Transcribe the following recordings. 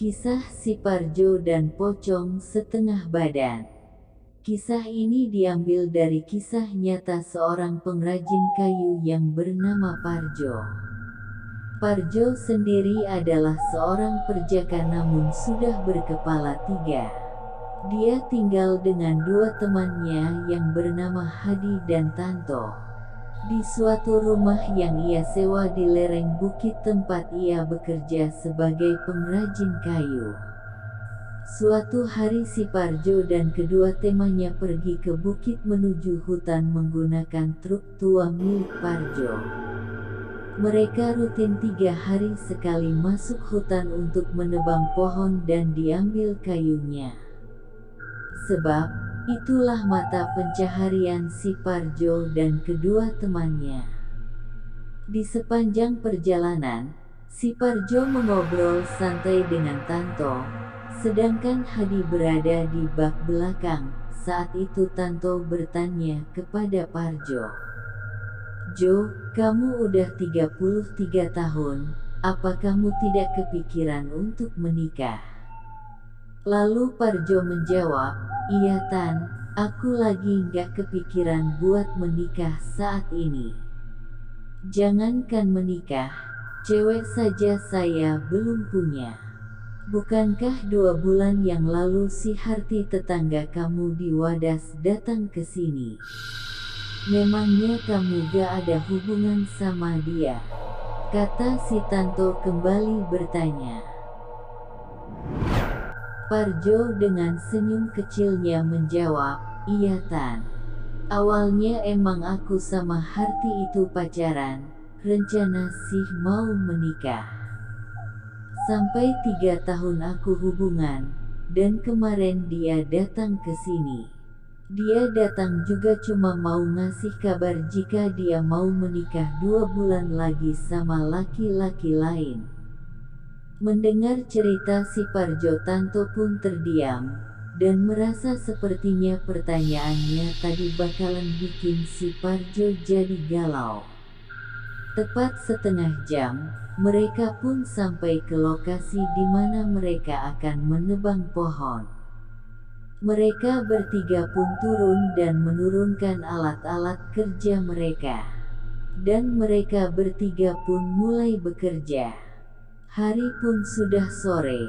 Kisah si Parjo dan Pocong Setengah Badan. Kisah ini diambil dari kisah nyata seorang pengrajin kayu yang bernama Parjo. Parjo sendiri adalah seorang perjaka namun sudah berkepala 3. Dia tinggal dengan 2 temannya yang bernama Hadi dan Tanto. Di suatu rumah yang ia sewa di lereng bukit tempat ia bekerja sebagai pengrajin kayu. Suatu hari si Parjo dan kedua temannya pergi ke bukit menuju hutan menggunakan truk tua milik Parjo. Mereka rutin 3 hari sekali masuk hutan untuk menebang pohon dan diambil kayunya. Sebab itulah mata pencaharian si Parjo dan kedua temannya. Di sepanjang perjalanan, si Parjo mengobrol santai dengan Tanto, sedangkan Hadi berada di bak belakang. Saat itu Tanto bertanya kepada Parjo, "Jo, kamu udah 33 tahun, apa kamu tidak kepikiran untuk menikah?" Lalu Parjo menjawab, "Iya Tan, aku lagi nggak kepikiran buat menikah saat ini. Jangankan menikah, cewek saja saya belum punya. Bukankah 2 bulan yang lalu si Harti tetangga kamu di Wadas datang ke sini? Memangnya kamu gak ada hubungan sama dia?" kata si Tanto kembali bertanya. Parjo dengan senyum kecilnya menjawab, "Iya Tan. Awalnya emang aku sama Harti itu pacaran, rencana sih mau menikah. Sampai 3 tahun aku hubungan, dan kemarin dia datang ke sini. Dia datang juga cuma mau ngasih kabar jika dia mau menikah 2 bulan lagi sama laki-laki lain." Mendengar cerita si Parjo, Tanto pun terdiam, dan merasa sepertinya pertanyaannya tadi bakalan bikin si Parjo jadi galau. Tepat setengah jam, mereka pun sampai ke lokasi di mana mereka akan menebang pohon. Mereka bertiga pun turun dan menurunkan alat-alat kerja mereka. Dan mereka bertiga pun mulai bekerja. Hari pun sudah sore.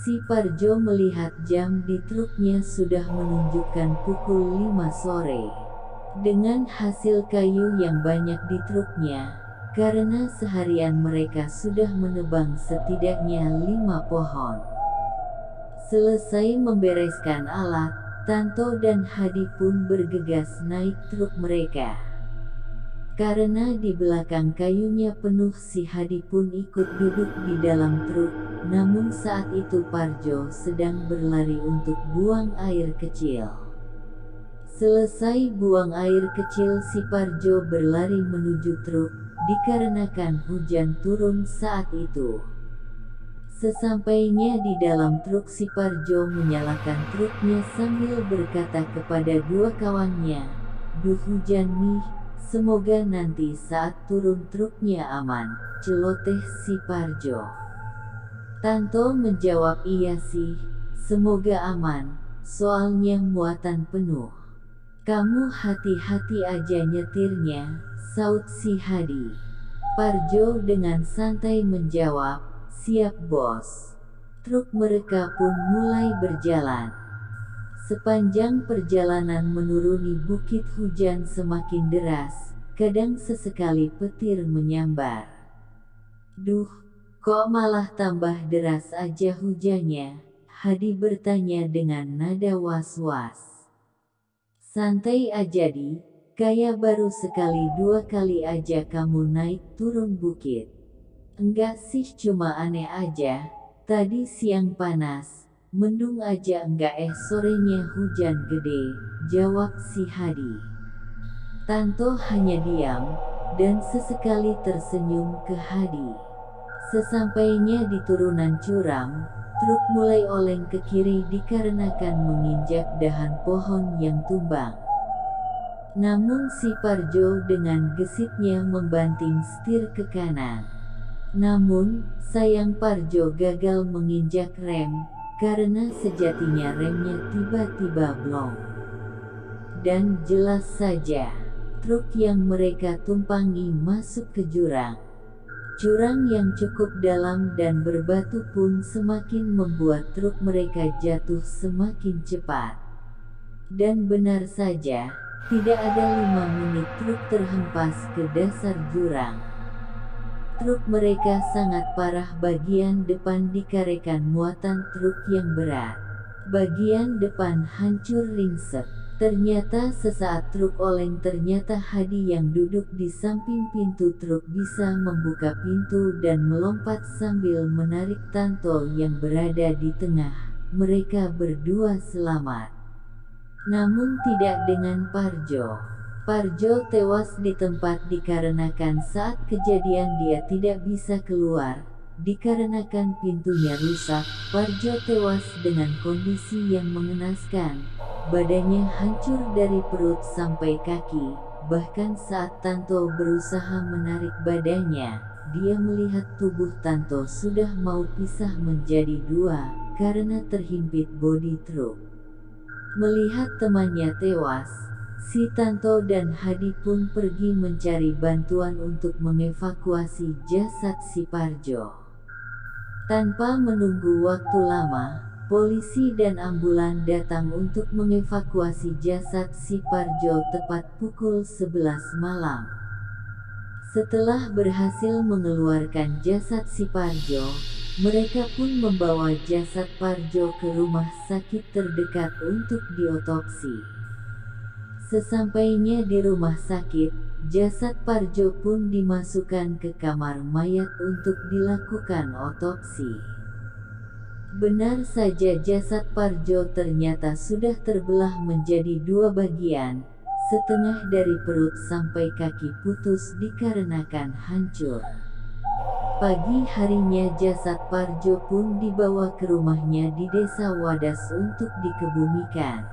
Si Parjo melihat jam di truknya sudah menunjukkan pukul 5 sore. Dengan hasil kayu yang banyak di truknya, karena seharian mereka sudah menebang setidaknya 5 pohon. Selesai membereskan alat, Tanto dan Hadi pun bergegas naik truk mereka. Karena di belakang kayunya penuh, si Hadi pun ikut duduk di dalam truk. Namun saat itu Parjo sedang berlari untuk buang air kecil. Selesai buang air kecil, si Parjo berlari menuju truk, dikarenakan hujan turun saat itu. Sesampainya di dalam truk, si Parjo menyalakan truknya sambil berkata kepada 2 kawannya, "Duh hujan nih, semoga nanti saat turun truknya aman," celoteh si Parjo. Tanto menjawab, "Iya sih, semoga aman, soalnya muatan penuh. Kamu hati-hati aja nyetirnya," saut si Hadi. Parjo dengan santai menjawab, "Siap bos." Truk mereka pun mulai berjalan. Sepanjang perjalanan menuruni bukit, hujan semakin deras, kadang sesekali petir menyambar. "Duh, kok malah tambah deras aja hujannya?" Hadi bertanya dengan nada was-was. "Santai aja Di, kayak baru sekali 2 kali aja kamu naik turun bukit." "Enggak sih, cuma aneh aja, tadi siang panas, mendung aja enggak, sorenya hujan gede," jawab si Hadi. Tanto hanya diam, dan sesekali tersenyum ke Hadi. Sesampainya di turunan curam, truk mulai oleng ke kiri dikarenakan menginjak dahan pohon yang tumbang. Namun si Parjo dengan gesitnya membanting setir ke kanan. Namun, sayang Parjo gagal menginjak rem, karena sejatinya remnya tiba-tiba blong. Dan jelas saja, truk yang mereka tumpangi masuk ke jurang. Jurang yang cukup dalam dan berbatu pun semakin membuat truk mereka jatuh semakin cepat. Dan benar saja, tidak ada 5 menit truk terhempas ke dasar jurang. Truk mereka sangat parah, bagian depan dikarekan muatan truk yang berat. Bagian depan hancur ringsek. Ternyata sesaat truk oleng, ternyata Hadi yang duduk di samping pintu truk bisa membuka pintu dan melompat sambil menarik Tanto yang berada di tengah. Mereka berdua selamat. Namun tidak dengan Parjo. Parjo tewas di tempat dikarenakan saat kejadian dia tidak bisa keluar, dikarenakan pintunya rusak. Parjo tewas dengan kondisi yang mengenaskan. Badannya hancur dari perut sampai kaki. Bahkan saat Tanto berusaha menarik badannya, dia melihat tubuh Tanto sudah mau pisah menjadi 2 karena terhimpit bodi truk. Melihat temannya tewas, si Tanto dan Hadi pun pergi mencari bantuan untuk mengevakuasi jasad si Parjo. Tanpa menunggu waktu lama, polisi dan ambulan datang untuk mengevakuasi jasad si Parjo tepat pukul 11 malam. Setelah berhasil mengeluarkan jasad si Parjo, mereka pun membawa jasad Parjo ke rumah sakit terdekat untuk diotopsi. Sesampainya di rumah sakit, jasad Parjo pun dimasukkan ke kamar mayat untuk dilakukan otopsi. Benar saja, jasad Parjo ternyata sudah terbelah menjadi 2 bagian, setengah dari perut sampai kaki putus dikarenakan hancur. Pagi harinya jasad Parjo pun dibawa ke rumahnya di desa Wadas untuk dikebumikan.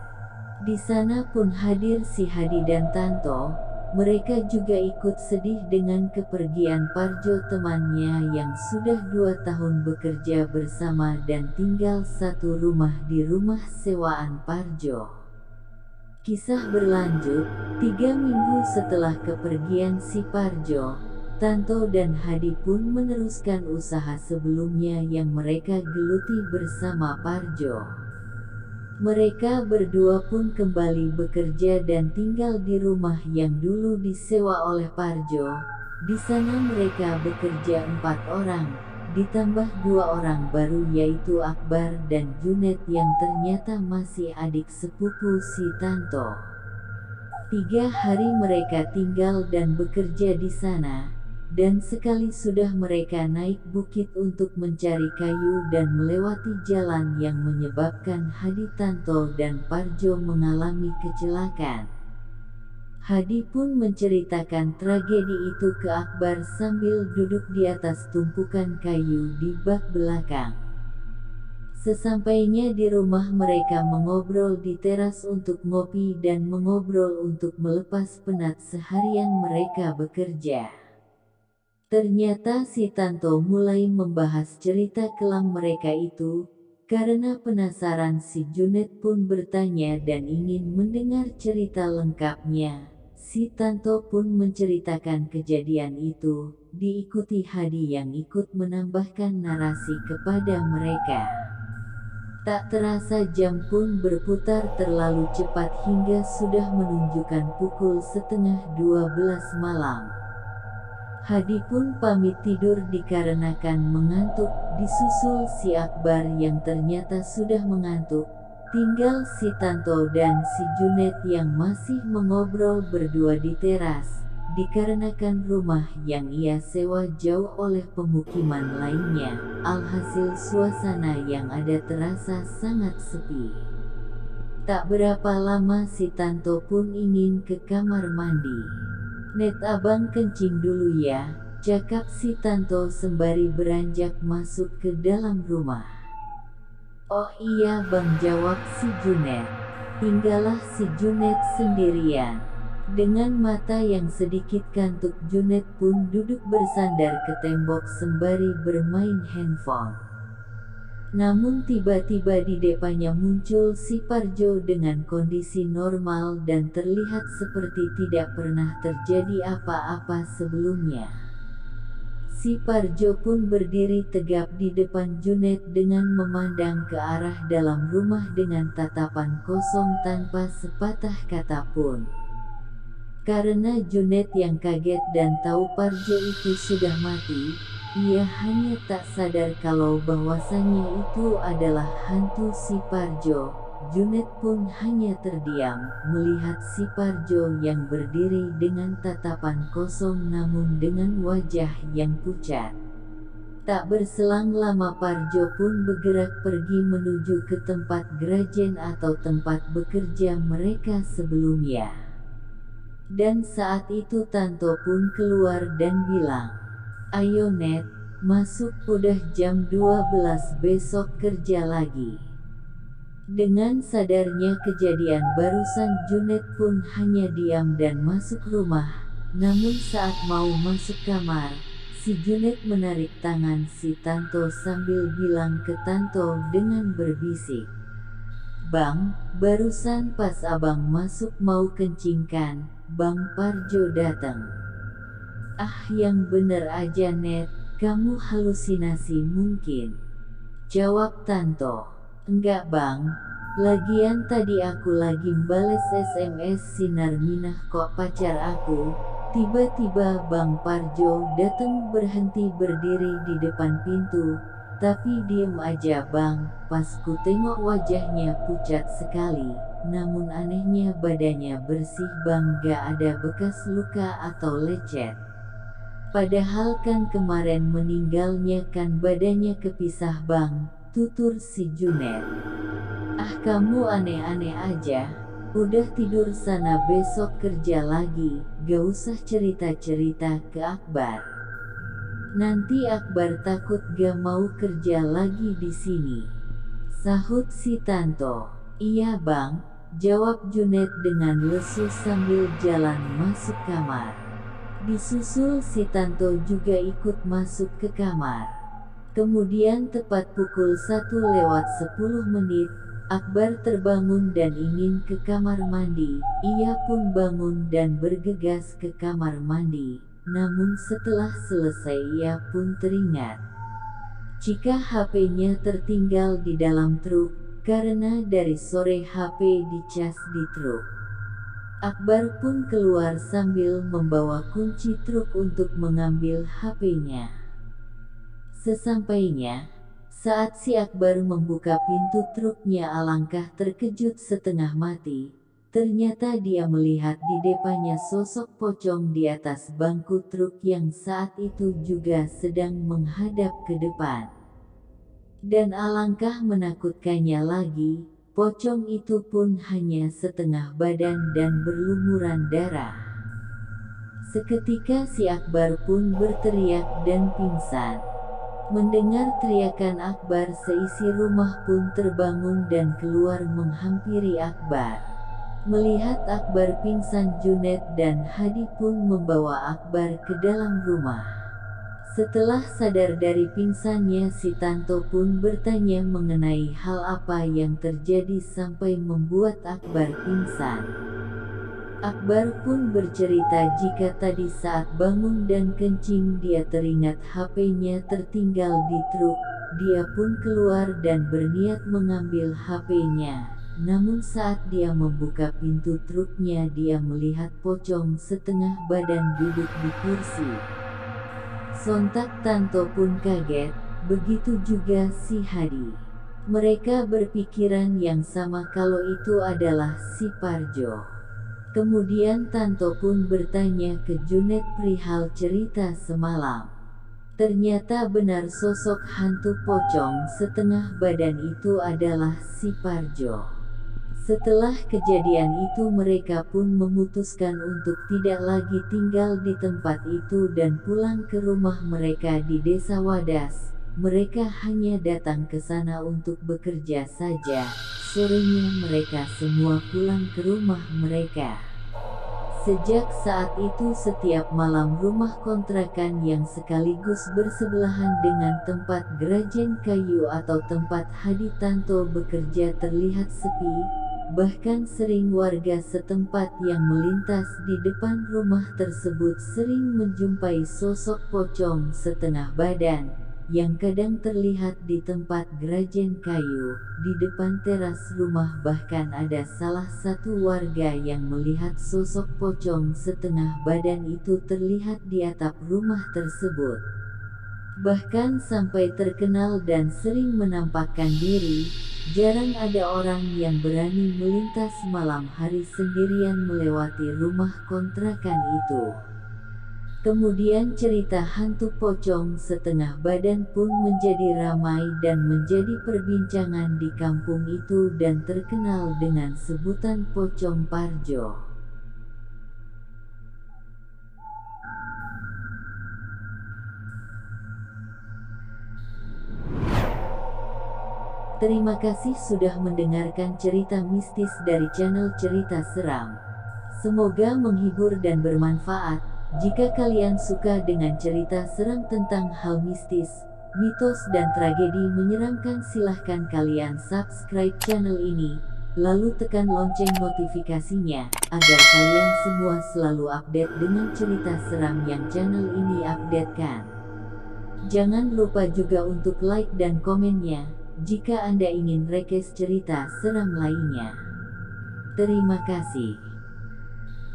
Di sana pun hadir si Hadi dan Tanto. Mereka juga ikut sedih dengan kepergian Parjo, temannya yang sudah 2 tahun bekerja bersama dan tinggal satu rumah di rumah sewaan Parjo. Kisah berlanjut, 3 minggu setelah kepergian si Parjo, Tanto dan Hadi pun meneruskan usaha sebelumnya yang mereka geluti bersama Parjo. Mereka berdua pun kembali bekerja dan tinggal di rumah yang dulu disewa oleh Parjo. Di sana mereka bekerja 4 orang, ditambah 2 orang baru yaitu Akbar dan Junet yang ternyata masih adik sepupu si Tanto. 3 hari mereka tinggal dan bekerja di sana. Dan sekali sudah mereka naik bukit untuk mencari kayu dan melewati jalan yang menyebabkan Hadi, Tanto dan Parjo mengalami kecelakaan. Hadi pun menceritakan tragedi itu ke Akbar sambil duduk di atas tumpukan kayu di bak belakang. Sesampainya di rumah mereka mengobrol di teras untuk ngopi dan mengobrol untuk melepas penat seharian mereka bekerja. Ternyata si Tanto mulai membahas cerita kelam mereka itu. Karena penasaran, si Junet pun bertanya dan ingin mendengar cerita lengkapnya. Si Tanto pun menceritakan kejadian itu, diikuti Hadi yang ikut menambahkan narasi kepada mereka. Tak terasa jam pun berputar terlalu cepat hingga sudah menunjukkan pukul 11:30 malam. Hadi pun pamit tidur dikarenakan mengantuk, disusul si Akbar yang ternyata sudah mengantuk. Tinggal si Tanto dan si Junet yang masih mengobrol berdua di teras, dikarenakan rumah yang ia sewa jauh oleh pemukiman lainnya. Alhasil suasana yang ada terasa sangat sepi. Tak berapa lama si Tanto pun ingin ke kamar mandi. "Net, abang kencing dulu ya," cakap si Tanto sembari beranjak masuk ke dalam rumah. "Oh iya bang," jawab si Junet. Tinggallah si Junet sendirian. Dengan mata yang sedikit kantuk, Junet pun duduk bersandar ke tembok sembari bermain handphone. Namun tiba-tiba di depannya muncul si Parjo dengan kondisi normal dan terlihat seperti tidak pernah terjadi apa-apa sebelumnya. Si Parjo pun berdiri tegap di depan Junet dengan memandang ke arah dalam rumah dengan tatapan kosong tanpa sepatah kata pun. Karena Junet yang kaget dan tahu Parjo itu sudah mati, ia hanya tak sadar kalau bahwasannya itu adalah hantu si Parjo. Junet pun hanya terdiam, melihat si Parjo yang berdiri dengan tatapan kosong namun dengan wajah yang pucat. Tak berselang lama Parjo pun bergerak pergi menuju ke tempat Grajen atau tempat bekerja mereka sebelumnya. Dan saat itu Tanto pun keluar dan bilang, "Ayo Net, masuk, udah jam 12 besok kerja lagi." Dengan sadarnya kejadian barusan, Junet pun hanya diam dan masuk rumah. Namun saat mau masuk kamar, si Junet menarik tangan si Tanto sambil bilang ke Tanto dengan berbisik, "Bang, barusan pas abang masuk mau kencing kan, Bang Parjo datang." "Ah, yang bener aja Net, kamu halusinasi mungkin," jawab Tanto. "Enggak Bang, lagian tadi aku lagi bales SMS Sinar Minah kok pacar aku." Tiba-tiba Bang Parjo datang berhenti berdiri di depan pintu. "Tapi diem aja Bang, pas ku tengok wajahnya pucat sekali, namun anehnya badannya bersih Bang, gak ada bekas luka atau lecet. Padahal kan kemarin meninggalnya kan badannya kepisah Bang," tutur si Junet. "Ah, kamu aneh-aneh aja, udah tidur sana besok kerja lagi, gak usah cerita-cerita ke Akbar. Nanti Akbar takut gak mau kerja lagi di sini," sahut si Tanto. "Iya Bang," jawab Junet dengan lesu sambil jalan masuk kamar. Disusul si Tanto juga ikut masuk ke kamar. Kemudian tepat pukul 1:10, Akbar terbangun dan ingin ke kamar mandi. Ia pun bangun dan bergegas ke kamar mandi. Namun setelah selesai ia pun teringat jika HP-nya tertinggal di dalam truk, karena dari sore HP dicas di truk. Akbar pun keluar sambil membawa kunci truk untuk mengambil HP-nya. Sesampainya, saat si Akbar membuka pintu truknya, alangkah terkejut setengah mati. Ternyata dia melihat di depannya sosok pocong di atas bangku truk yang saat itu juga sedang menghadap ke depan. Dan alangkah menakutkannya lagi, pocong itu pun hanya setengah badan dan berlumuran darah. Seketika si Akbar pun berteriak dan pingsan. Mendengar teriakan Akbar, seisi rumah pun terbangun dan keluar menghampiri Akbar. Melihat Akbar pingsan, Junet dan Hadi pun membawa Akbar ke dalam rumah. Setelah sadar dari pingsannya, si Tanto pun bertanya mengenai hal apa yang terjadi sampai membuat Akbar pingsan. Akbar pun bercerita jika tadi saat bangun dan kencing dia teringat HP-nya tertinggal di truk. Dia pun keluar dan berniat mengambil HP-nya. Namun saat dia membuka pintu truknya, dia melihat pocong setengah badan duduk di kursi. Sontak Tanto pun kaget, begitu juga si Hadi. Mereka berpikiran yang sama kalau itu adalah si Parjo. Kemudian Tanto pun bertanya ke Junet perihal cerita semalam. Ternyata benar sosok hantu pocong setengah badan itu adalah si Parjo. Setelah kejadian itu mereka pun memutuskan untuk tidak lagi tinggal di tempat itu dan pulang ke rumah mereka di Desa Wadas. Mereka hanya datang ke sana untuk bekerja saja. Sorenya mereka semua pulang ke rumah mereka. Sejak saat itu setiap malam rumah kontrakan yang sekaligus bersebelahan dengan tempat Grajen Kayu atau tempat Hadi Tanto bekerja terlihat sepi, bahkan sering warga setempat yang melintas di depan rumah tersebut sering menjumpai sosok pocong setengah badan, yang kadang terlihat di tempat Grajen Kayu, di depan teras rumah. Bahkan ada salah satu warga yang melihat sosok pocong setengah badan itu terlihat di atap rumah tersebut. Bahkan sampai terkenal dan sering menampakkan diri, jarang ada orang yang berani melintas malam hari sendirian melewati rumah kontrakan itu. Kemudian cerita hantu pocong setengah badan pun menjadi ramai dan menjadi perbincangan di kampung itu dan terkenal dengan sebutan Pocong Parjo. Terima kasih sudah mendengarkan cerita mistis dari channel Cerita Seram. Semoga menghibur dan bermanfaat. Jika kalian suka dengan cerita seram tentang hal mistis, mitos dan tragedi menyeramkan, silahkan kalian subscribe channel ini, lalu tekan lonceng notifikasinya, agar kalian semua selalu update dengan cerita seram yang channel ini updatekan. Jangan lupa juga untuk like dan komennya, jika Anda ingin request cerita seram lainnya. Terima kasih.